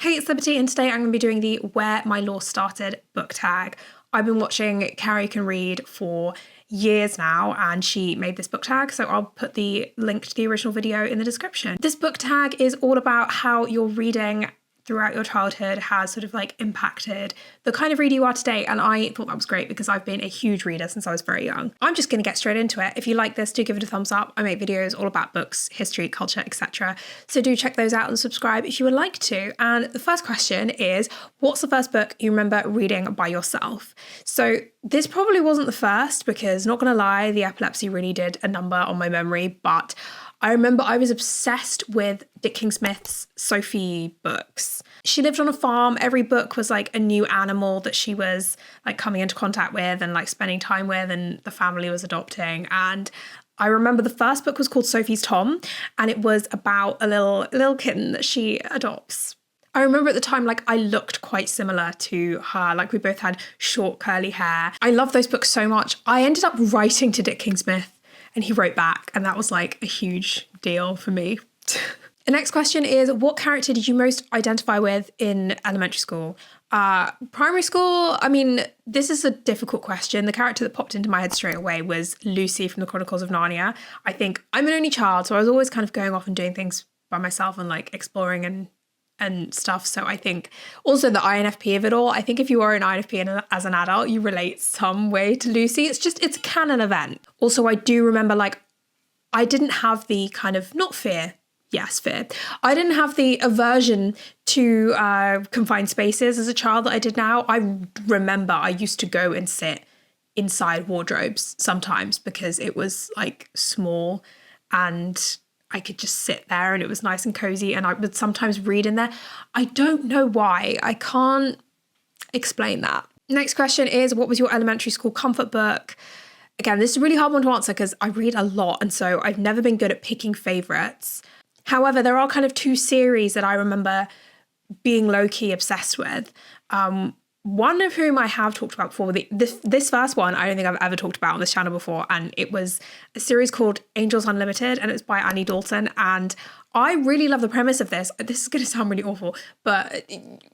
Hey, it's Liberty, and today I'm going to be doing the Where My Law Started book tag. I've been watching Carrie Can Read for years now, and she made this book tag, so I'll put the link to the original video in the description. This book tag is all about how your reading throughout your childhood has sort of like impacted the kind of reader you are today, and I thought that was great because I've been a huge reader since I was very young. I'm just going to get straight into it. If you like this, do give it a thumbs up. I make videos all about books, history, culture, etc. So do check those out and subscribe if you would like to. And the first question is, what's the first book you remember reading by yourself? So this probably wasn't the first because, not going to lie, the epilepsy really did a number on my memory, but I remember I was obsessed with Dick King-Smith's Sophie books. She lived on a farm. Every book was like a new animal that she was like coming into contact with and like spending time with, and the family was adopting. And I remember the first book was called Sophie's Tom, and it was about a little kitten that she adopts. I remember at the time, like, I looked quite similar to her. Like, we both had short curly hair. I love those books so much. I ended up writing to Dick King-Smith, and he wrote back, and that was like a huge deal for me. The next question is, what character did you most identify with in elementary school? Primary school, I mean, this is a difficult question. The character that popped into my head straight away was Lucy from the Chronicles of Narnia. I think I'm an only child, so I was always kind of going off and doing things by myself and like exploring and stuff. So I think also the INFP of it all, I think if you are an INFP as an adult, you relate some way to Lucy. It's a canon event. Also, I do remember, like, I didn't have the kind of, not fear. Yes, fear. I didn't have the aversion to confined spaces as a child that I did now. I remember I used to go and sit inside wardrobes sometimes because it was like small and I could just sit there and it was nice and cozy, and I would sometimes read in there. I don't know why. I can't explain that. Next question is, what was your elementary school comfort book? Again, this is a really hard one to answer because I read a lot, and so I've never been good at picking favourites. However, there are kind of two series that I remember being low-key obsessed with. One of whom I have talked about before. This first one, I don't think I've ever talked about on this channel before, and it was a series called Angels Unlimited, and it was by Annie Dalton, and I really love the premise of this. This is going to sound really awful, but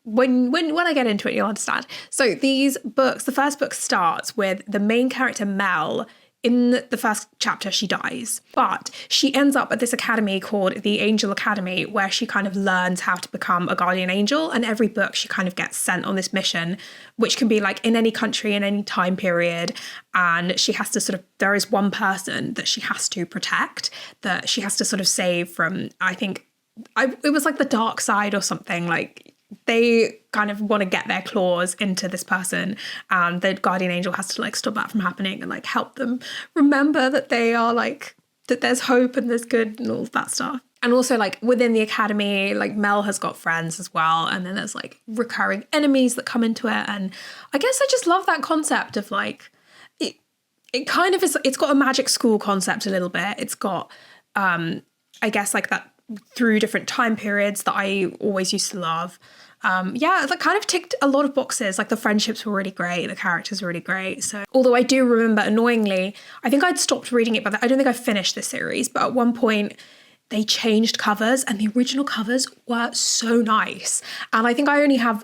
when I get into it, you'll understand. So these books, the first book starts with the main character, Mel. In the first chapter, she dies, but she ends up at this academy called the Angel Academy, where she kind of learns how to become a guardian angel. And every book she kind of gets sent on this mission, which can be like in any country, in any time period. And she has to sort of, there is one person that she has to protect, that she has to sort of save from, it was like the dark side or something. Like, they kind of want to get their claws into this person, and the guardian angel has to like stop that from happening and like help them remember that they are like, that there's hope and there's good and all of that stuff. And also, like, within the academy, like, Mel has got friends as well, and then there's like recurring enemies that come into it. And I guess I just love that concept of like, it kind of is, it's got a magic school concept a little bit. It's got I guess like that through different time periods that I always used to love. That kind of ticked a lot of boxes. Like, the friendships were really great, the characters were really great. So, although I do remember, annoyingly, I think I'd stopped reading it, but I don't think I finished this series. But at one point, they changed covers, and the original covers were so nice. And I think I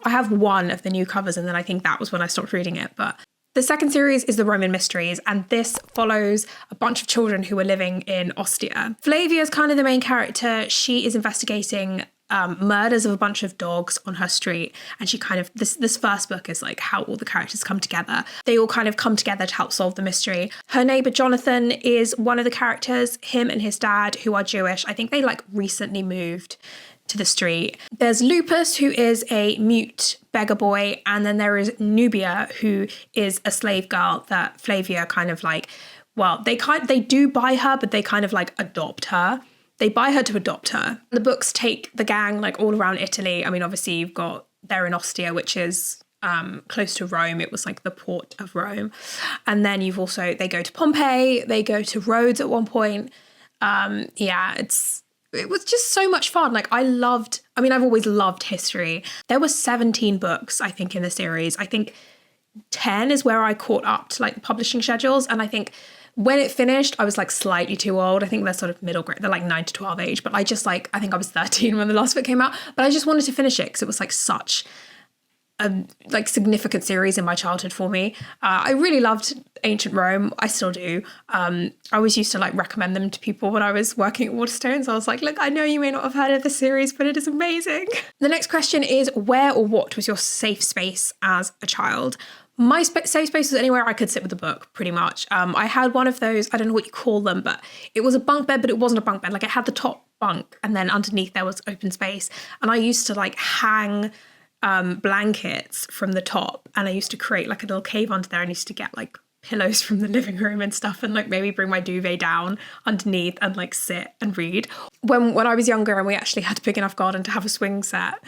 have one of the new covers, and then I think that was when I stopped reading it. But the second series is the Roman Mysteries, and this follows a bunch of children who are living in Ostia. Flavia is kind of the main character. She is investigating murders of a bunch of dogs on her street, and she kind of, this first book is like how all the characters come together. They all kind of come together to help solve the mystery. Her neighbour Jonathan is one of the characters. Him and his dad, who are Jewish, I think they like recently moved to the street. There's Lupus, who is a mute beggar boy, and then there is Nubia, who is a slave girl that Flavia kind of like, well, they do buy her, but they kind of like adopt her. They buy her to adopt her. The books take the gang like all around Italy. I mean, obviously they're in Ostia, which is close to Rome. It was like the port of Rome. And then they go to Pompeii, they go to Rhodes at one point. It was just so much fun. Like, I've always loved history. There were 17 books, I think, in the series. I think 10 is where I caught up to like the publishing schedules. And I think When it finished, I was like slightly too old. I think they're sort of middle grade. They're like 9 to 12 age. But I just like, I think I was 13 when the last book came out. But I just wanted to finish it because it was like such a like significant series in my childhood for me. I really loved Ancient Rome. I still do. I always used to like recommend them to people when I was working at Waterstones. I was like, look, I know you may not have heard of the series, but it is amazing. The next question is, where or what was your safe space as a child? My safe space was anywhere I could sit with a book, pretty much. I had one of those, I don't know what you call them, but it was a bunk bed, but it wasn't a bunk bed. Like it had the top bunk and then underneath there was open space. And I used to like hang blankets from the top, and I used to create like a little cave under there, and used to get like pillows from the living room and stuff, and like maybe bring my duvet down underneath and like sit and read. When I was younger and we actually had a big enough garden to have a swing set,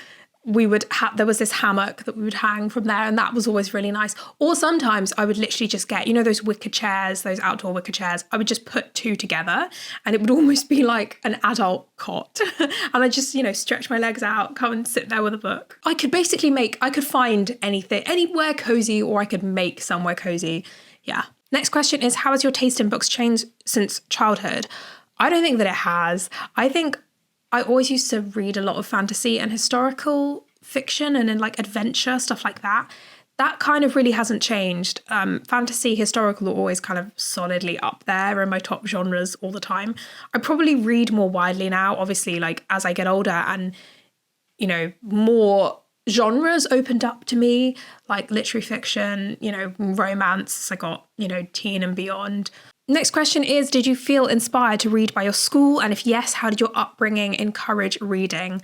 we would there was this hammock that we would hang from there, and that was always really nice. Or sometimes I would literally just get, you know, those wicker chairs, those outdoor wicker chairs. I would just put two together and it would almost be like an adult cot. And I just, you know, stretch my legs out, come and sit there with a book. I could find anything, anywhere cozy, or I could make somewhere cozy. Yeah. Next question is, how has your taste in books changed since childhood? I don't think that it has. I think I always used to read a lot of fantasy and historical fiction and in like adventure, stuff like that. That kind of really hasn't changed. Fantasy, historical are always kind of solidly up there in my top genres all the time. I probably read more widely now, obviously, like as I get older, and, you know, more genres opened up to me, like literary fiction, you know, romance. I got, you know, teen and beyond. Next question is, did you feel inspired to read by your school? And if yes, how did your upbringing encourage reading?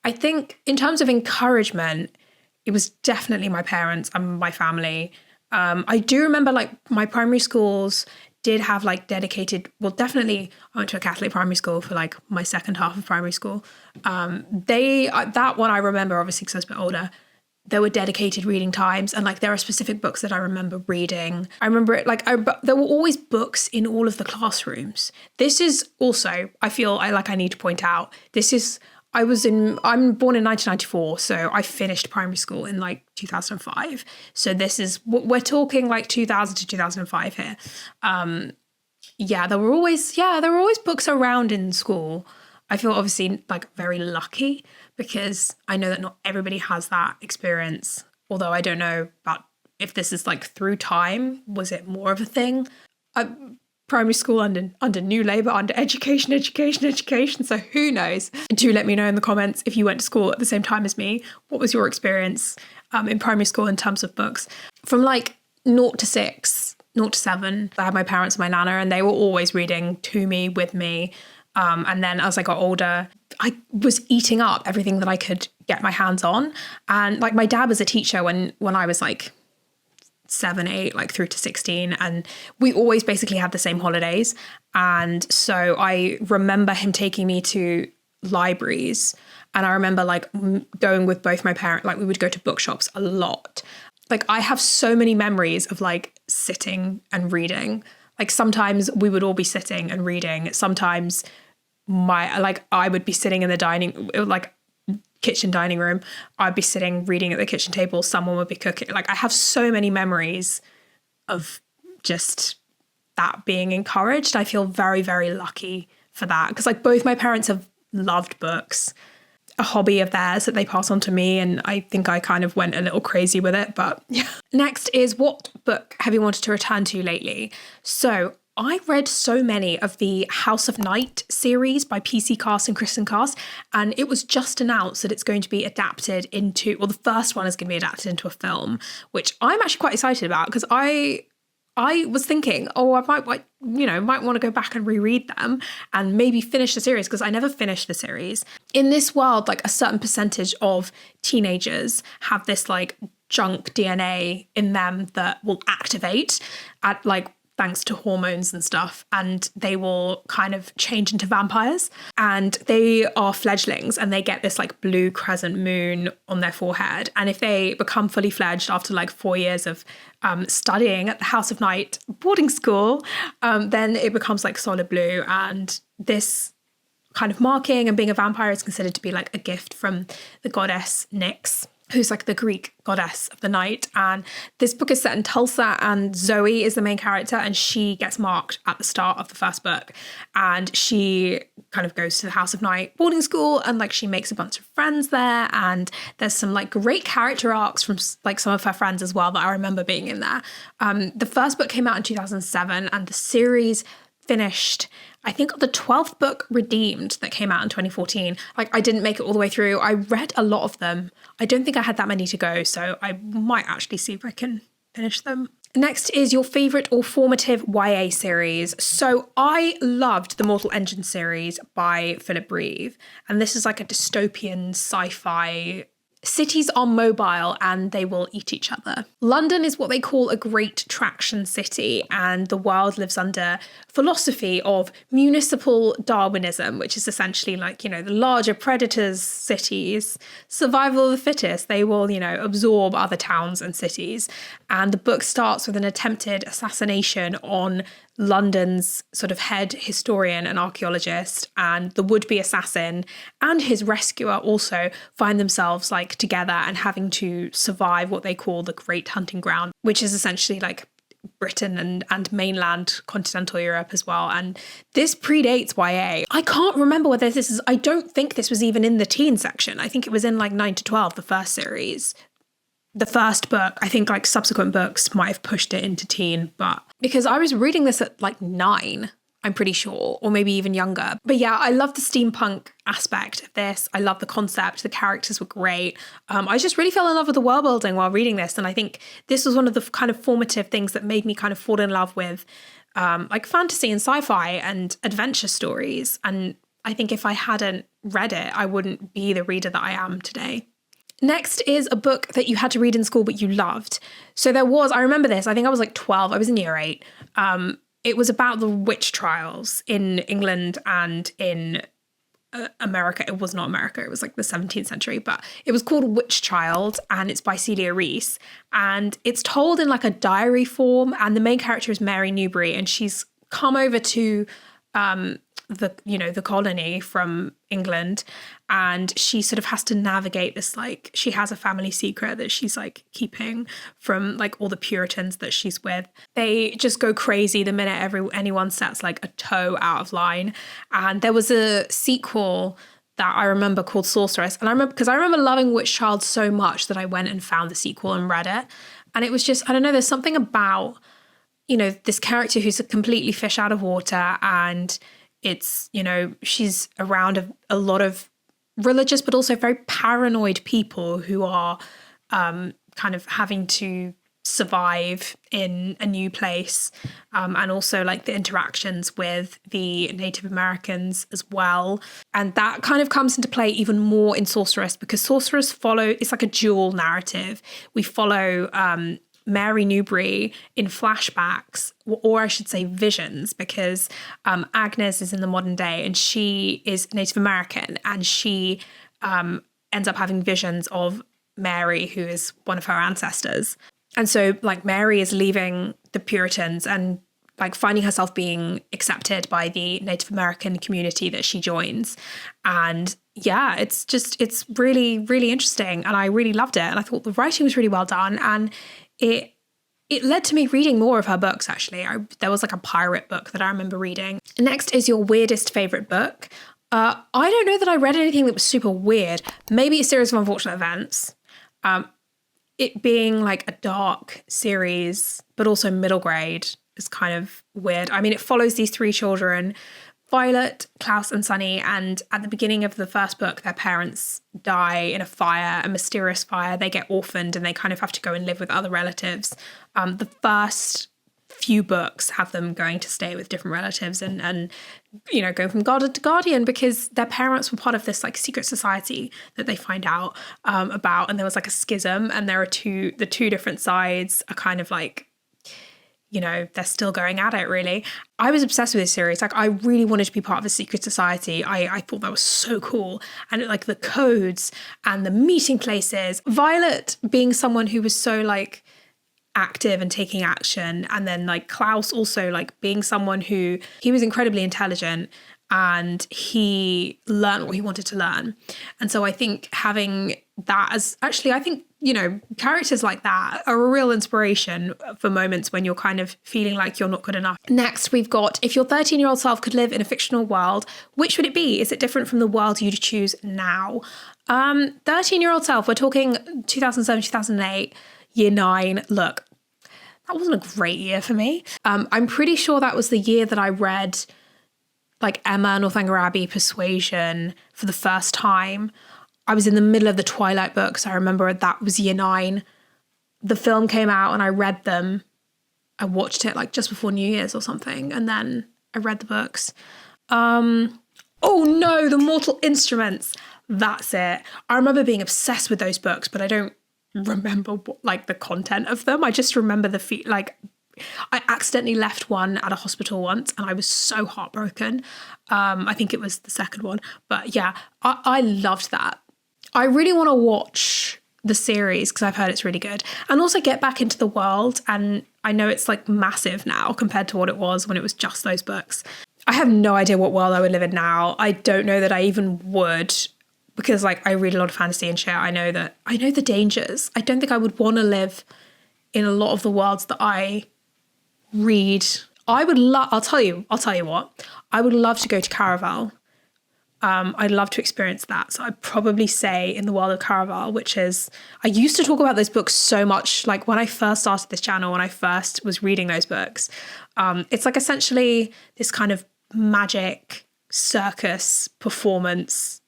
I think in terms of encouragement, it was definitely my parents and my family. I do remember like my primary schools did have like dedicated, well, definitely I went to a Catholic primary school for like my second half of primary school. That one I remember, obviously, because I was a bit older. There were dedicated reading times, and like there are specific books that I remember reading. I remember it like there were always books in all of the classrooms. This is also, I feel I need to point out, I'm born in 1994, so I finished primary school in like 2005. So we're talking like 2000 to 2005 here. There were always books around in school. I feel obviously like very lucky because I know that not everybody has that experience. Although I don't know about if this is like through time, was it more of a thing? Primary school under New Labour, under education. So who knows? Do let me know in the comments if you went to school at the same time as me. What was your experience in primary school in terms of books? From like 0 to 6, 0 to 7, I had my parents and my nana, and they were always reading to me, with me. And then as I got older, I was eating up everything that I could get my hands on. And like my dad was a teacher when I was like 7, 8, like through to 16. And we always basically had the same holidays. And so I remember him taking me to libraries. And I remember like going with both my parents, like we would go to bookshops a lot. Like I have so many memories of like sitting and reading. Like sometimes we would all be sitting and reading. Sometimes I would be sitting in the kitchen dining room. I'd be sitting reading at the kitchen table. Someone would be cooking. Like I have so many memories of just that being encouraged. I feel very, very lucky for that because like both my parents have loved books, a hobby of theirs that they pass on to me, and I think I kind of went a little crazy with it, but yeah. Next is, what book have you wanted to return to lately? So I read so many of the House of Night series by PC Cast and Kristen Cast, and it was just announced that it's going to be adapted into, well, the first one is going to be adapted into a film, which I'm actually quite excited about because I was thinking, I might want to go back and reread them and maybe finish the series because I never finished the series. In this world, like a certain percentage of teenagers have this like junk DNA in them that will activate at like thanks to hormones and stuff, and they will kind of change into vampires, and they are fledglings and they get this like blue crescent moon on their forehead, and if they become fully fledged after like 4 years of studying at the House of Night boarding school, then it becomes like solid blue, and this kind of marking and being a vampire is considered to be like a gift from the goddess Nyx. who's like the Greek goddess of the night. And this book is set in Tulsa, and Zoe is the main character, and she gets marked at the start of the first book. And she kind of goes to the House of Night boarding school, and like she makes a bunch of friends there. And there's some like great character arcs from like some of her friends as well that I remember being in there. The first book came out in 2007, and the series finished, I think, the 12th book, Redeemed, that came out in 2014. Like, I didn't make it all the way through. I read a lot of them. I don't think I had that many to go, so I might actually see if I can finish them. Next is your favourite or formative YA series. So I loved the Mortal Engine series by Philip Reeve, and this is like a dystopian sci-fi. Cities are mobile and they will eat each other. London is what they call a great traction city, and the world lives under philosophy of municipal Darwinism, which is essentially like, you know, the larger predators cities, survival of the fittest, they will, you know, absorb other towns and cities. And the book starts with an attempted assassination on London's sort of head historian and archaeologist, and the would-be assassin and his rescuer also find themselves like together and having to survive what they call the Great Hunting Ground, which is essentially like Britain and mainland continental Europe as well. And this predates YA. I can't remember whether this is, I don't think this was even in the teen section. I think it was in like 9 to 12, the first series. The first book, I think like subsequent books might have pushed it into teen, but because I was reading this at like 9, I'm pretty sure, or maybe even younger. But yeah, I love the steampunk aspect of this. I love the concept. The characters were great. I just really fell in love with the world building while reading this. And I think this was one of the kind of formative things that made me kind of fall in love with like fantasy and sci-fi and adventure stories. And I think if I hadn't read it, I wouldn't be the reader that I am today. Next is a book that you had to read in school but you loved. So there was, I remember this, I think I was like 12, I was in year 8. It was about the witch trials in England and in America. It was not America, it was like the 17th century, but it was called Witch Child, and it's by Celia Reese. And it's told in like a diary form, and the main character is Mary Newbury, and she's come over to the colony from England, and she sort of has to navigate this, like, she has a family secret that she's like keeping from like all the Puritans that she's with. They just go crazy the minute anyone sets like a toe out of line. And there was a sequel that I remember called Sorceress, and I remember loving Witch Child so much that I went and found the sequel and read it. And it was just, I don't know, there's something about, you know, this character who's a completely fish out of water, and it's, you know, she's around a lot of religious but also very paranoid people who are kind of having to survive in a new place, and also like the interactions with the Native Americans as well. And that kind of comes into play even more in Sorceress, because Sorceress it's like a dual narrative. We follow Mary Newbury in flashbacks, or I should say visions, because Agnes is in the modern day and she is Native American, and she ends up having visions of Mary, who is one of her ancestors. And so like Mary is leaving the Puritans and like finding herself being accepted by the Native American community that she joins. And yeah, it's really, really interesting. And I really loved it. And I thought the writing was really well done. And it led to me reading more of her books, actually. There was like a pirate book that I remember reading. Next is your weirdest favourite book. I don't know that I read anything that was super weird. Maybe A Series of Unfortunate Events. It being like a dark series, but also middle grade, is kind of weird. I mean, it follows these 3 children, Violet, Klaus and Sunny, and at the beginning of the first book, their parents die in a mysterious fire. They get orphaned and they kind of have to go and live with other relatives. The first few books have them going to stay with different relatives and you know, going from guardian to guardian, because their parents were part of this like secret society that they find out about, and there was like a schism, and there are the two different sides are kind of like, you know, they're still going at it, really. I was obsessed with this series. Like, I really wanted to be part of a secret society. I thought that was so cool. And like the codes and the meeting places. Violet being someone who was so like active and taking action. And then like Klaus also like being someone who, he was incredibly intelligent. and he learned what he wanted to learn. And so I think having that as, actually, I think, you know, characters like that are a real inspiration for moments when you're kind of feeling like you're not good enough. Next, we've got, if your 13-year-old self could live in a fictional world, which would it be? Is it different from the world you'd choose now? 13-year-old self, we're talking 2007, 2008, year 9. Look, that wasn't a great year for me. I'm pretty sure that was the year that I read like Emma, Northanger Abbey, Persuasion for the first time. I was in the middle of the Twilight books. I remember that was year 9. The film came out and I read them. I watched it like just before New Year's or something. And then I read the books. Oh no, The Mortal Instruments. That's it. I remember being obsessed with those books, but I don't remember like the content of them. I just remember I accidentally left one at a hospital once and I was so heartbroken. I think it was the second one. But yeah, I loved that. I really want to watch the series because I've heard it's really good. And also get back into the world. And I know it's like massive now compared to what it was when it was just those books. I have no idea what world I would live in now. I don't know that I even would, because like I read a lot of fantasy and shit. I know the dangers. I don't think I would want to live in a lot of the worlds that I read. I'll tell you what, I would love to go to Caraval. I'd love to experience that. So I'd probably say in the world of Caraval, which is, I used to talk about those books so much, like when I first started this channel, when I first was reading those books. It's like essentially this kind of magic circus performance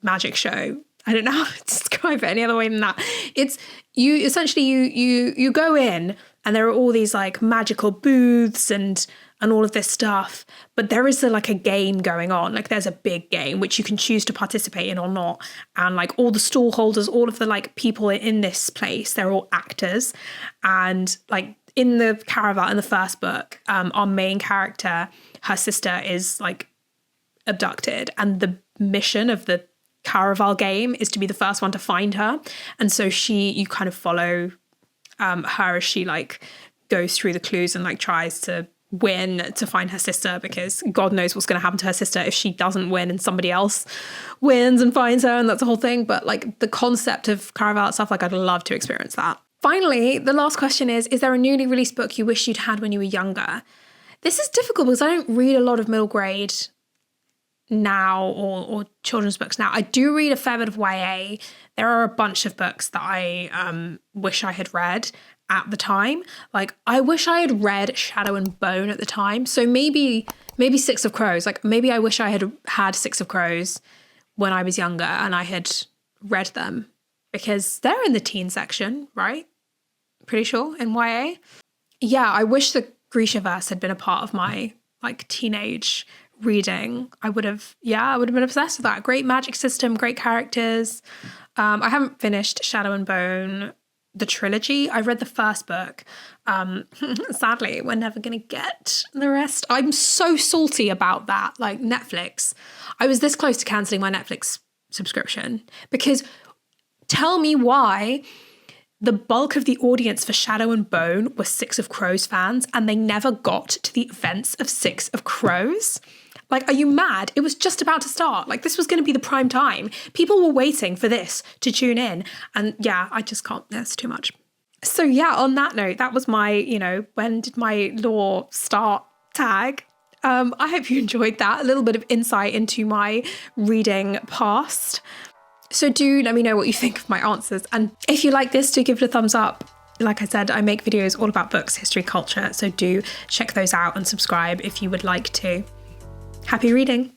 magic show. I don't know how to describe it any other way than that. It's you go in and there are all these like magical booths and all of this stuff, but there is a game going on. Like there's a big game which you can choose to participate in or not. And like all the stall holders, all of the like people in this place, they're all actors. And like in the Caraval, in the first book, our main character, her sister is like abducted, and the mission of the Caraval game is to be the first one to find her. And so you kind of follow her as she like goes through the clues and like tries to win to find her sister, because God knows what's going to happen to her sister if she doesn't win and somebody else wins and finds her, and that's the whole thing. But like the concept of Caraval itself, like I'd love to experience that. Finally, the last question is there a newly released book you wish you'd had when you were younger? This is difficult because I don't read a lot of middle grade now or children's books now. I do read a fair bit of YA. There are a bunch of books that I wish I had read at the time. Like I wish I had read Shadow and Bone at the time. So maybe Six of Crows. Like maybe I wish I had Six of Crows when I was younger and I had read them, because they're in the teen section, right? Pretty sure in YA. Yeah, I wish the Grishaverse had been a part of my like teenage reading. I would have been obsessed with that. Great magic system, great characters. I haven't finished Shadow and Bone, the trilogy. I read the first book. Sadly, we're never going to get the rest. I'm so salty about that. Like Netflix. I was this close to cancelling my Netflix subscription, because tell me why the bulk of the audience for Shadow and Bone were Six of Crows fans and they never got to the events of Six of Crows. Like, are you mad? It was just about to start. Like, this was going to be the prime time. People were waiting for this to tune in. And yeah, I just can't. That's too much. So yeah, on that note, that was my, when did my law start tag. I hope you enjoyed that. A little bit of insight into my reading past. So do let me know what you think of my answers. And if you like this, do give it a thumbs up. Like I said, I make videos all about books, history, culture. So do check those out and subscribe if you would like to. Happy reading.